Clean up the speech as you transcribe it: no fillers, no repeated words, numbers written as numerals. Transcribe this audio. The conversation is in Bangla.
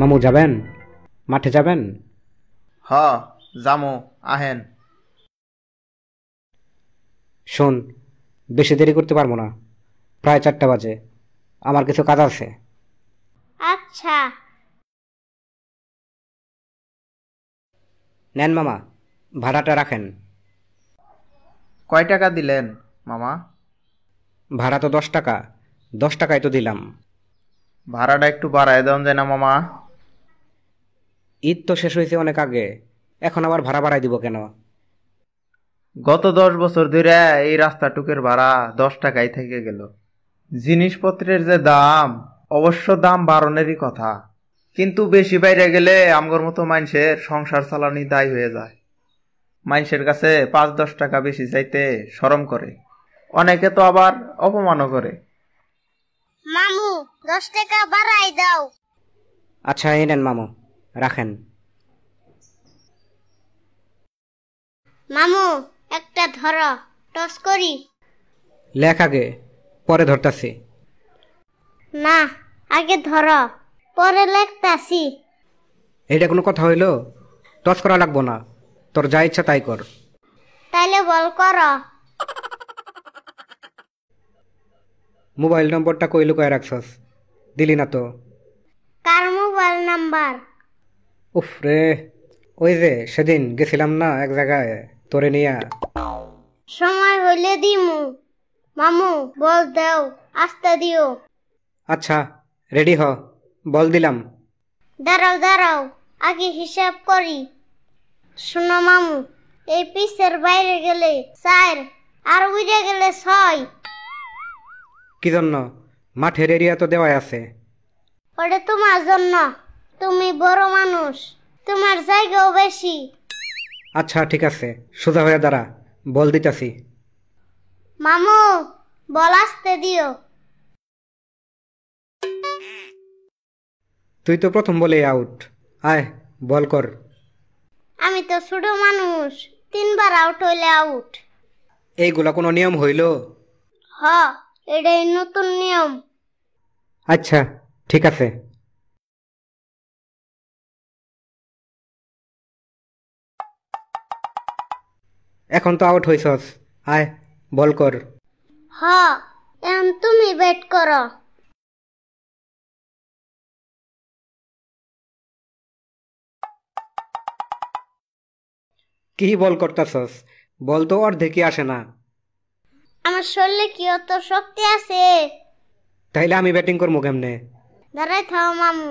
মামু যাবেন? মাঠে যাবেন? হ জামু, আহেন। শোন, বেশি দেরি করতে পারবো না, প্রায় 4টা বাজে, আমার কিছু কাজ আছে। আচ্ছা। নেন মামা, ভাড়াটা রাখেন। কয় টাকা দিলেন মামা? ভাড়া তো 10 টাকা, 10 টাকাই তো দিলাম। ভাড়াটা একটু বাড়ায় দেন যায় না মামা? ঈদ তো শেষ হয়েছে অনেক আগে, এখন আবার ভাড়া বাড়াই দিব কেন? গত 10 বছর ধরে এই রাস্তাটুকের ভাড়া 10 টাকাই থেকে গেল। জিনিসপত্রের যে দাম, অবশ্য দাম বাড়নেরই কথা, কিন্তু বেশি বাইরে গেলে আমগর মতো মানুষের সংসার চালানি দায় হয়ে যায়। মানুষের কাছে 5-10 টাকা বেশি চাইতে শরম করে, অনেকে তো আবার অপমানও করে। মামু 10 টাকা বাড়াই দাও। আচ্ছা এই নেন মামু, রাখেন। মামু একটা ধরো, টস করি। লেখ আগে, পরে ধরতাছি। না, আগে ধরো, পরে লেখতাছি। এইটা কোনো কথা হইল? টস করা লাগবো না, তোর যা ইচ্ছা তাই কর। তাইলে বল করো। মোবাইল নম্বরটা কই লুকায় রাখছস? দিলি না তো? কার মোবাইল নাম্বার? উফ রে, ওই যে সেদিন গেছিলাম না এক জায়গায় তোরে নিয়া। সময় হইলে দিমু। মামু বল দাও, আস্তে দিও। আচ্ছা রেডি হ, বল দিলাম। দাঁড়াও দাঁড়াও, আগে হিসাব করি। শোনো মামু, এই পিসের বাইরে গেলে 4 আর উইরে গেলে 6। কি জন্য? মাঠের এরিয়া তো দেওয়াই আছে। ওটা তোমার জন্য, তুমি বড় মানুষ, তোমার জায়গাও বেশি। আচ্ছা ঠিক আছে, সোজা হয়ে দাঁড়া, বল দিতাছি। মামু বল আসতে দিও। তুই তো প্রথম বলে আউট, আয় বল কর। আমি তো ছোট মানুষ, 3বার আউট হইলে আউট। এইগুলা কোনো নিয়ম হইল? হ, এটাই নতুন নিয়ম। আচ্ছা ঠিক আছে। এখন তো আউট হইছস, আয় বল কর। হ, এখন তুমি ব্যাট করো। কি বল করতাছস? বল তো অর্ধেকই আসে না। আমার শরীরে কি অত শক্তি আছে? তাইলে আমি ব্যাটিং করবো কেমনে? দাঁড়াই থাও মামু।